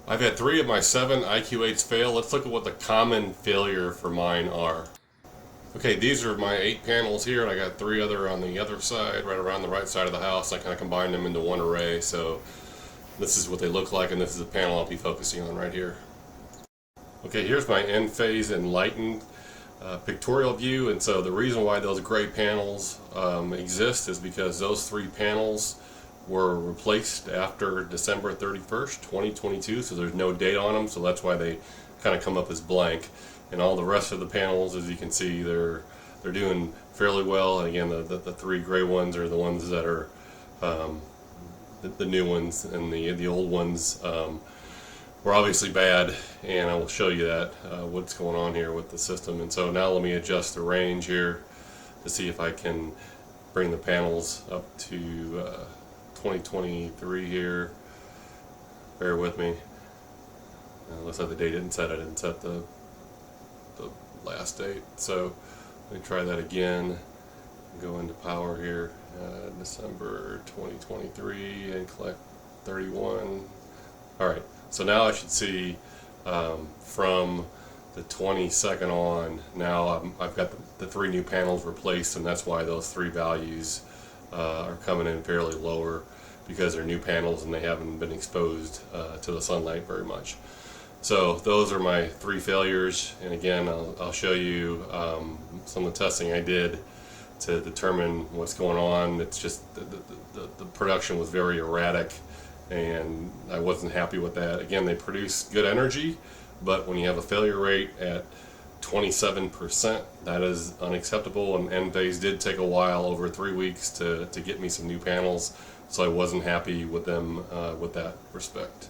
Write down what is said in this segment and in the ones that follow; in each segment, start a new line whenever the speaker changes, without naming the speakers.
I've had 3 of my 7 IQ8s fail. Let's look at what the common failure for mine are. Okay, these are my 8 panels here, and I got 3 other on the other side, right around the right side of the house. I kind of combined them into one array, so this is what they look like, and this is the panel I'll be focusing on right here. Okay, here's my Enphase Enlightened pictorial view, and so the reason why those gray panels exist is because those 3 panels were replaced after December 31st, 2022, so there's no date on them, so that's why they kind of come up as blank. And all the rest of the panels, as you can see, they're doing fairly well. And again, the 3 gray ones are the ones that are the new ones, and the old ones were obviously bad, and I will show you that what's going on here with the system. And so now let me adjust the range here to see if I can bring the panels up to 2023 here. Bear with me. Looks like the date didn't set. I didn't set the last date. So let me try that again. Go into power here. December 2023 and collect 31. All right. So now I should see from the 22nd on. Now I've got the 3 new panels replaced, and that's why those 3 values are coming in fairly lower, because they're new panels and they haven't been exposed to the sunlight very much. So those are my 3 failures, and again I'll show you some of the testing I did to determine what's going on. It's just the production was very erratic, and I wasn't happy with that. Again, they produce good energy, but when you have a failure rate at 27%, that is unacceptable. And Enphase did take a while, over 3 weeks, to get me some new panels, so I wasn't happy with them with that respect.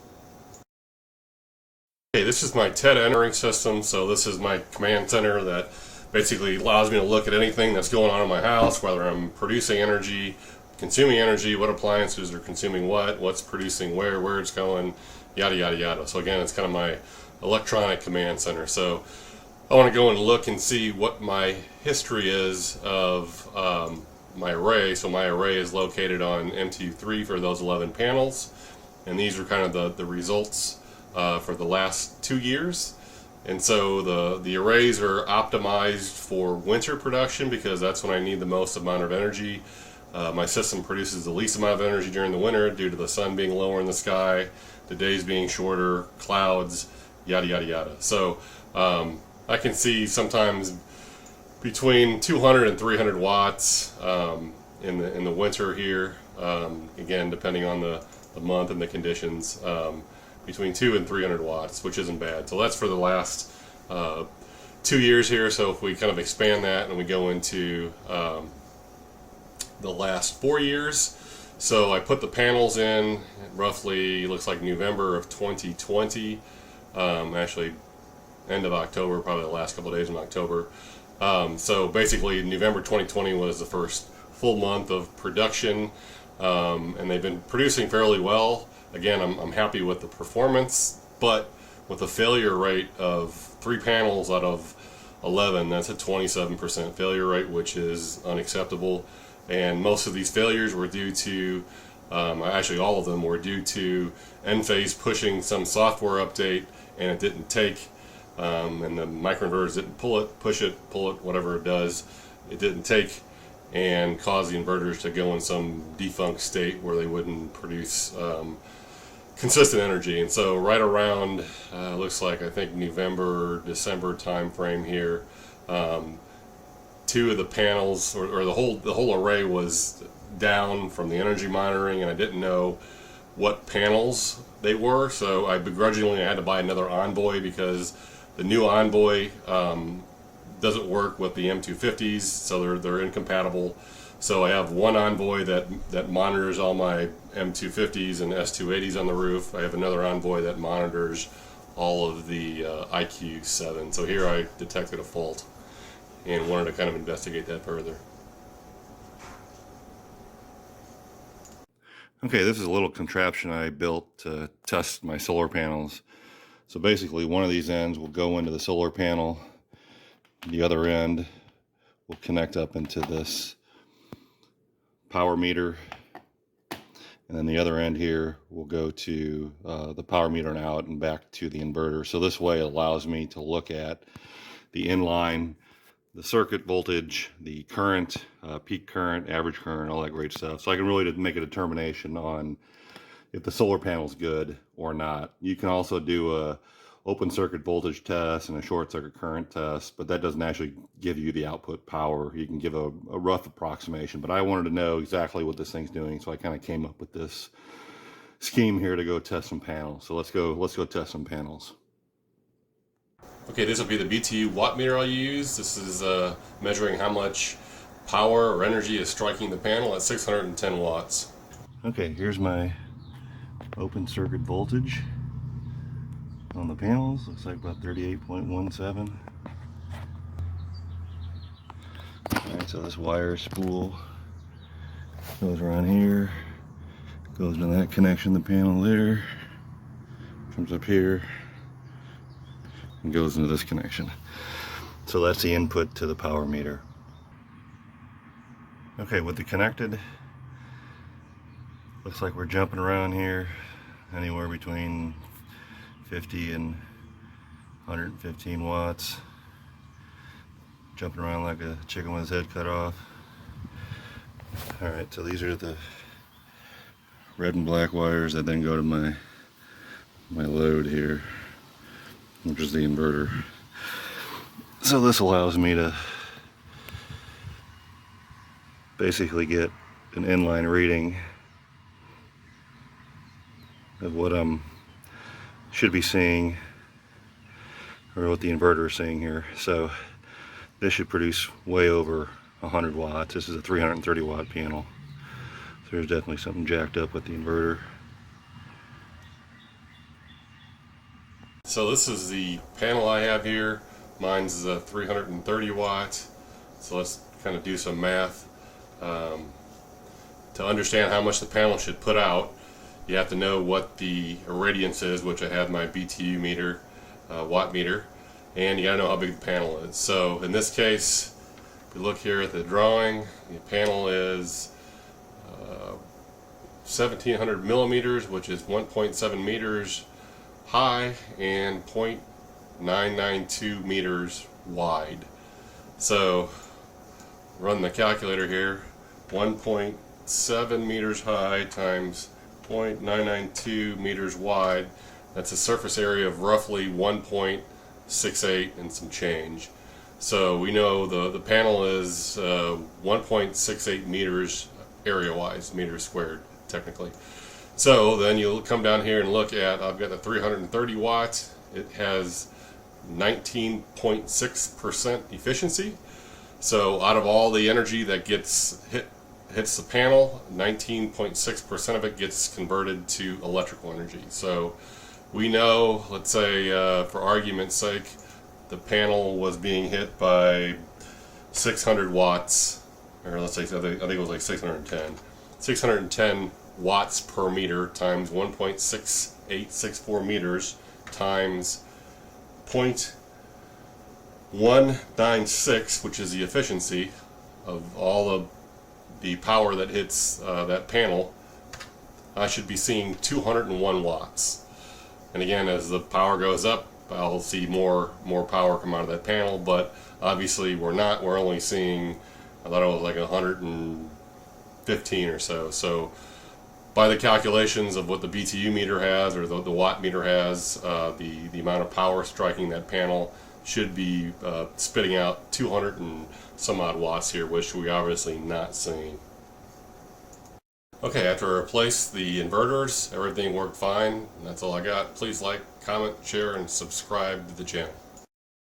Okay, this is my TED entering system. So this is my command center that basically allows me to look at anything that's going on in my house, whether I'm producing energy, consuming energy, what appliances are consuming what's producing where it's going, yada yada yada. So again, it's kind of my electronic command center. So I want to go and look and see what my history is of my array. So my array is located on MTU3 for those 11 panels, and these are kind of the results for the last 2 years. And so the arrays are optimized for winter production, because that's when I need the most amount of energy. My system produces the least amount of energy during the winter due to the sun being lower in the sky, the days being shorter, clouds, yada yada yada. So I can see sometimes between 200 and 300 watts in the winter here. Again, depending on the month and the conditions, between 200 and 300 watts, which isn't bad. So that's for the last 2 years here. So if we kind of expand that and we go into the last 4 years. So I put the panels in roughly, looks like November of 2020, actually end of October, probably the last couple of days in October. So basically November 2020 was the first full month of production, and they've been producing fairly well. Again, I'm happy with the performance, but with a failure rate of 3 panels out of 11, that's a 27% failure rate, which is unacceptable. And most of these failures were due to, actually all of them were due to Enphase pushing some software update, and it didn't take, and the microinverters didn't push it, whatever it does, it didn't take, and cause the inverters to go in some defunct state where they wouldn't produce consistent energy. And so right around, looks like, I think November, December time frame here, 2 of the panels, or the whole array was down from the energy monitoring, and I didn't know what panels they were, so I begrudgingly had to buy another Envoy, because the new Envoy doesn't work with the M250s, so they're incompatible. So I have one Envoy that monitors all my M250s and S280s on the roof. I have another Envoy that monitors all of the IQ7. So here I detected a fault and wanted to kind of investigate that further. Okay, this is a little contraption I built to test my solar panels. So basically, one of these ends will go into the solar panel, the other end will connect up into this power meter,
and then the other end here will go to the power meter and out and back to the inverter. So this way it allows me to look at the inline, the circuit voltage, the current, peak current, average current, all that great stuff. So I can really make a determination on if the solar panel is good or not. You can also do a open circuit voltage test and a short circuit current test, but that doesn't actually give you the output power. You can give a rough approximation, but I wanted to know exactly what this thing's doing, so I kind of came up with this scheme here to go test some panels. So let's go test some panels.
Okay, this will be the BTU watt meter I'll use. This is measuring how much power or energy is striking the panel at 610 watts.
Okay, here's my open circuit voltage on the panels. Looks like about 38.17. Alright, so this wire spool goes around here, goes to that connection, the panel there, comes up here, and goes into this connection. So that's the input to the power meter. Okay, with the connected, looks like we're jumping around here anywhere between 50 and 115 watts. Jumping around like a chicken with his head cut off. Alright, so these are the red and black wires that then go to my load here, which is the inverter. So this allows me to basically get an inline reading of what should be seeing, or what the inverter is seeing here. So this should produce way over 100 watts. This is a 330 watt panel. So there's definitely something jacked up with the inverter.
So this is the panel I have here. Mine's 330 watts. So let's kind of do some math. To understand how much the panel should put out, you have to know what the irradiance is, which I have my BTU meter, watt meter, and you gotta know how big the panel is. So in this case, if you look here at the drawing, the panel is 1700 millimeters, which is 1.7 meters high and 0.992 meters wide. So run the calculator here. 1.7 meters high times 0.992 meters wide. That's a surface area of roughly 1.68 and some change. So we know the panel is 1.68 meters area-wise, meters squared technically. So then you'll come down here and look at, I've got the 330 watts. It has 19.6% efficiency. So out of all the energy that hits the panel, 19.6% of it gets converted to electrical energy. So we know, let's say for argument's sake, the panel was being hit by 600 watts, or let's say, I think it was like 610 watts per meter times 1.6864 meters times 0.196, which is the efficiency of all of the power that hits that panel. I should be seeing 201 watts. And again, as the power goes up, I'll see more power come out of that panel, but obviously we're not. We're only seeing, I thought it was like 115 or so. So by the calculations of what the BTU meter has, or the watt meter has, the amount of power striking that panel should be spitting out 200 and some odd watts here, which we obviously not seeing. Okay, after I replaced the inverters, everything worked fine. And that's all I got. Please like, comment, share, and subscribe to the channel.